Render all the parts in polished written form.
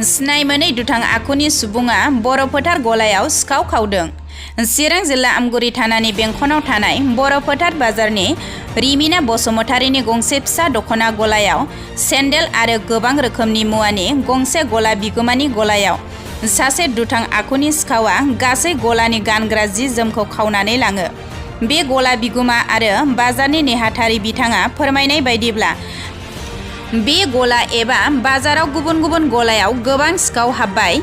सिनाय मोनै दुथां आखुनि सुबुङा बर' फोथार गलायाव सिखाव खावदों। चिरां जिल्ला आमगुरि थानानि बेंखनाव थानाय बर' फोथार बाजारनि रिमिना बसुमतारीनि गंसे फिसा दख'ना गलायाव सेन्देल आरो गोबां रोखोमनि मुवानि गंसे गला बिगोमानि गलायाव सासे दुथां आखुनि सिखावा गासै गलानि गानग्रा जि जोमखौ खावनानै लाङो। बे गला बिगुमा आरो बाजारनि नेहाथारि बिथाङा फोरमायनाय बायदिब्ला बे गला एबा बाजाराव गुबुन गुबुन गलायाव गोबां सिखाव हाबबाय,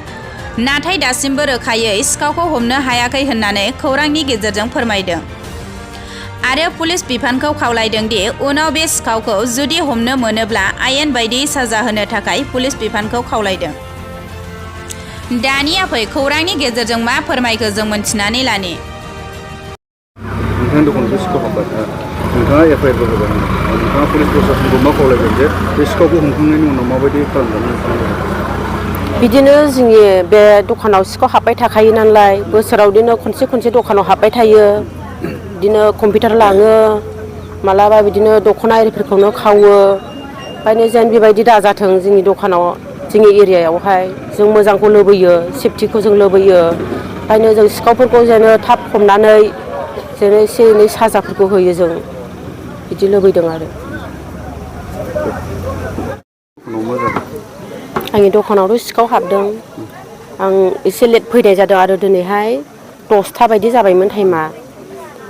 नाथाय दासिमबो रोखायै सिखावखौ हमनो हायाखै होननानै खौरांनि गेजेरजों फोरमायदों आरो पुलिस बिफानखौ खावलायदों दि उनाव बे सिखावखौ जुदि हमनो मोनोब्ला आयेन बायदियै साजा होनो थाखाय पुलिस बिफानखौ खावलायदों। दानिया फै खौरांनि गेजेरजों मा फोरमायखो जों मोनथिनानै लानि। नोंथाङा एफआइआरबो होबाय, नोंथाङा पुलिस प्रशासनखौ मा खावलायगोन जे बे सिखावखौ हमखांनायनि उनाव माबायदि खालामजागोन? बिदिनो जोंनि बे दखानाव सिखाव हाबबाय थाखायो नालाय, बोसोराव बिदिनो खनसे दखानाव हाबबाय थायो, बिदिनो कम्पिउटार लाङो, मालाबा बिदिनो दख'ना आरिफोरखौनो खावो। ओंखायनो जेन बेबायदि दाजाथों जोंनि दखानाव, जोंनि एरियायावहाय जों मोजांखौ लुबैयो, सेफटिखौ जों लुबैयो। ओंखायनो जों सिखावफोरखौ जेन थाब हमनानै जेन एसे एनै साजाफोरखौ होयो, जों बिदि लुबैदों आरो। आंनि दखानावथ' सिखाव हाबदों। आं एसे लेट फैनाय जादों आरो दिनैहाय 10था बायदि जाबायमोन टाइमा।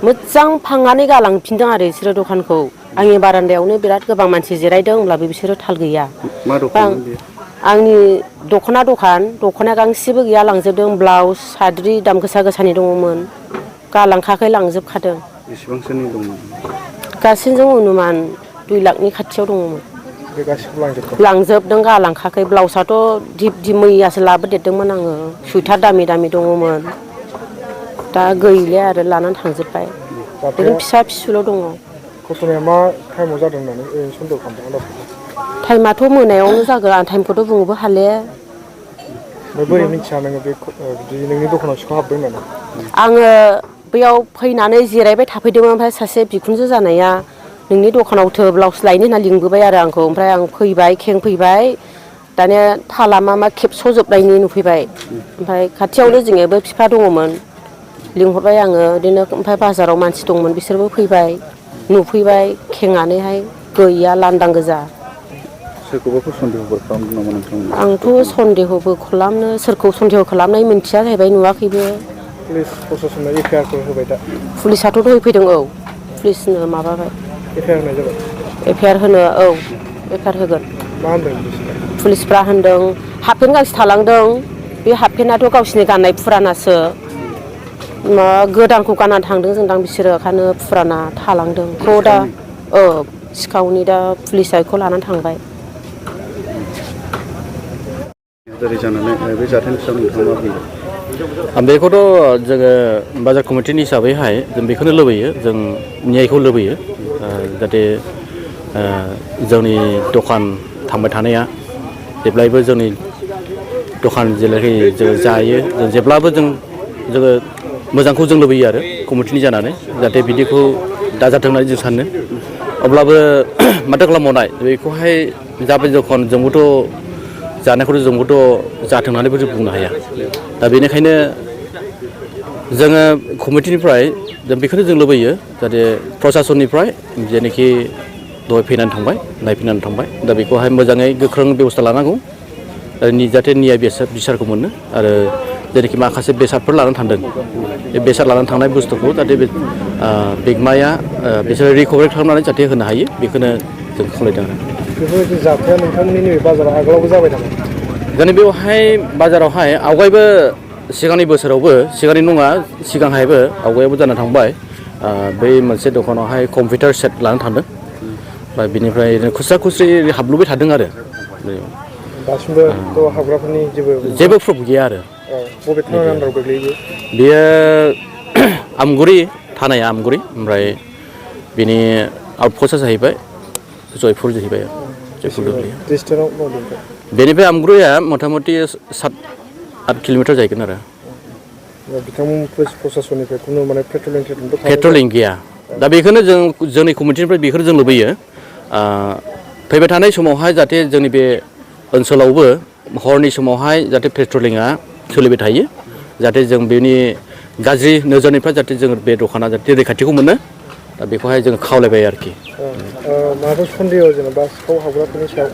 मोजां फांनानै गालांफिनदों आरो बिसोरो दखानखौ। आंनि बारान्दायावनो बिराद गोबां मानसि जिरायदों, होमब्लाबो बिसोरो थाल गैया। मा दखानमोन बेयो? आंनि दख'ना दखान, दख'ना गांसेबो गैया लांजोबदों। ब्लाउस, साद्रि दाम गोसा गोसानि दङमोन, गालांखाखै लांजोबखादों। बेसेबांसोनि दंमोन? गासैजों अनुमान 2 लाखनि खाथियाव दङमोन। बे गासिखौबो लांजोबदों, गालांखाखै। ब्लाउसआथ' दिप मैयासो लाबोदेरदोंमोन आङो। सुइटार दामि दामि दङमोन, दा गैलिया आरो लानानै थांजोब्बाय। ओरैनो फिसा फिसौल' दङ। घटनाया मा टाइमाव जादों होननानै सन्देह खालामदों? टाइमाथ' मोनायावनो जागोन, आं टाइमखौथ' बुंनोबो हालिया। बोरै मिथिया नोङो बे बिदि नोंनि दखानाव सिखाव हाबदों होननानै? आङो बैयाव फैनानै जिरायबाय थाफैदोंमोन। ओमफ्राय सासे बिखुनजो जानाया नोंनि दखानावथो ब्लाउस लायनो होनना लिंबोबाय आरो आंखौ। ओमफ्राय आं फैबाय, खेंफैबाय। दानिया थाला मा खेबस'जोबनायनि नुफैबाय। ओमफ्राय खाथियावनो जोंनियाबो बिफा दङमोन, लिंहरबाय आङो बिदिनो। ओमफ्राय बाजाराव मानसि दंमोन, बिसोरबो फैबाय, नुफैबाय। खेंनानैहाय गैया, लांदां गोजा। सोरखौबाफोर सन्देहफोर खालामदों नामा नोंथांमोना? आंथ' सन्देहबो खालामनो, सोरखौ सन्देह खालामनाय मिन्थिया जाहैबाय, नुवाखैबो। पुलिस प्रशासना एफआइआरफोर होबाय दा? पुलिसाथ' होफैदों, औ। पुलिसनो माबाबाय। एफआइआर होनाय जाबाय? एफआइआर होनो, औ, एफआइआर होगोन। मा होनदों पुलिसफ्रा? पुलिसफ्रा होनदों हाफपेन्ट गांसे थालांदों, बे हाफपेन्टआथ' गावसिनि गाननाय फुरानासो। गोदानखौ गाननानै थांदों जोंदां बिसोरो, ओंखायनो फुराना थालांदों। बेखौ दा सिखावनि, दा पुलिसआ बेखौ लानानै थांबाय। बे जाथायनि सायाव नोंथाङा मा बुंदों? बेखौथ' जोङो बाजार कमिटिनि हिसाबैहाय जों बेखौनो लुबैयो, जों न्यायखौ लुबैयो। जाहाथे जोंनि दखान थांबाय थानाया जेब्लायबो जोंनि दखान जेलाखि जों जायो, जों जेब्लाबो जोङो मोजांखौ जों लुबैयो आरो कमिटिनि जानानै, जाहाथे बिदिखौ दाजाथों होननानै जों सानो। अब्लाबो माथो खालामबावनाय, बेखौहाय जाबाय दखान, जोंबोथ' जानायखौथ' जोंबोथ' जाथों होननानैबो जों बुंनो हाया। दा बेनिखायनो जोङो कमिटिनिफ्राय जों बेखौनो जों लुबैयो, जाहाथे प्रसासननिफ्राय जेनोखि दहाय फैनानै थांबाय, नायफैनानै थांबाय, दा बेखौहाय मोजाङै गोख्रों बेब'स्था लानांगौ, जाहाथे न्याय बिसारखौ मोनो। आरो जेनोखि माखासे बेसादफोर लानानै थांदों, बे बेसाद लानानै थांनाय बुस्थुखौ जाहाथे बे बिगोमाया बिसोरो रिकभारि खालामनानै जाहाथे होनो हायो, बेखौनो जों खावलायदों आरो। बेफोरबायदि जाथाया नोंथांमोननि नैबे बाजाराव आगोलावबो जाबाय नामा? जोंनि बेवहाय बाजारावहाय आवगायबो, सिगांनि बोसोरावबो, सिगांनि नङा, सिगांहायबो आवगायावबो जाना थांबाय। बै मोनसे दखानावहाय कम्पिउटार सेट लानानै थांदों, ओमफ्राय बिनिफ्राय खुस्रा खुस्रि हाबलुबाय थादों आरो। दासिमबो हाबग्राफोरनि जेबो प्रुफ गैया आरो। बबे थानानि आन्दाराव गोग्लैयो? बेयो आमगुरि, थानाया आमगुरि, ओमफ्राय बिनि आउटपस्टआ जाहैबाय जयपुर जाहैबाय। बेनिफ्राय आमगुरिया मथा मथि 7-8 किल'मिटार जाहैगोन आरो। बिथांमोन पुलिस प्रशासननिफ्राय खुनु माने पेट्रलिं गैया। दा बेखौनो जोंनि कमिटिनिफ्राय बेखौनो जों लुबैयो, फैबाय थानाय समावहाय जाहाथे जोंनि बे ओनसोलावबो हरनि समावहाय जाहाथे पेट्रलिंआ सोलिबाय थायो जाहाथे जों बेनि गाज्रि नोजोरनिफ्राय जाहाथे जों बे दखाना जाहाथे रैखाथिखौ मोनो दा बेखौहाय जों खावलायबाय आरोखि माबाफोर सन्देह जेनेबा सिखाव हाबग्राफोरनि सायाव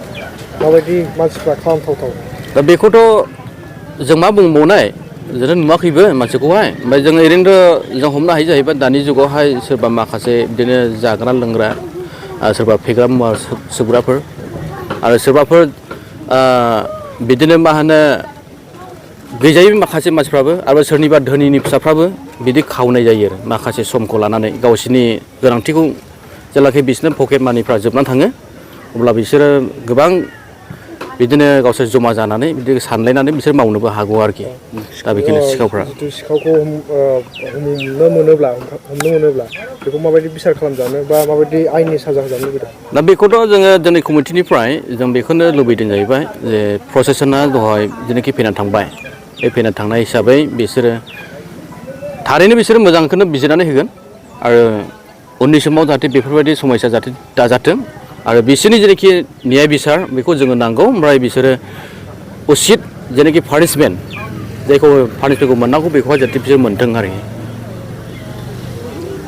माबायदि मानसिफ्रा खालामथावथाव दा बेखौथ' जों मा बुंबावनाय जों नुवाखैबो मानसिखौहाय ओमफ्राय जों ओरैनोथ' जों हमनो हायो जाहैबाय दानि जुगावहाय सोरबा माखासे बिदिनो जाग्रा लोंग्रा सोरबा फेग्रा मुवा सोबग्राफोर आरो सोरबाफोर बिदिनो मा होनो गैजायै माखासे मानसिफ्राबो आरो सोरनिबा धोनिनि फिसाफ्राबो बिदि खावनाय जायो आरो माखासे समखौ लानानै गावसोरनि गोनांथिखौ जेब्लाखि बिसोरनो पकेट मानिफ्रा जोबनानै थाङो अब्ला बिसोरो गोबां बिदिनो गावसोर जमा जानानै बिदि सानलायनानै बिसोर मावनोबो हागौ आरोखि दा बेखायनो सिखावफ्रा जिथु सिखावखौ हमनो मोनोब्ला बेखौ माबायदि बिसार खालामजानो बा माबायदि आयेननि साजा होजानो लुबैदों दा बेखौथ' जोङो दिनै कमिटिनिफ्राय जों बेखौनो लुबैदों जाहैबाय जे प्रसेसना दहाय जेनाखि फैनानै थांबाय बे फैनानै थांनाय हिसाबै बिसोरो थारैनो बिसोरो मोजांखौनो बिजिरनानै होगोन आरो उननि समाव जाहाथे बेफोरबायदि समस्या जाहाथे दाजाथों आरो बिसोरनि जेनाखि न्याय बिसार बेखौ जोङो नांगौ ओमफ्राय बिसोरो उसित जेनाखि पानिशमेन्ट जायखौ पानिशमेन्टखौ मोननांगौ बेखौहाय जाहाथे बिसोर मोनथों आरोखि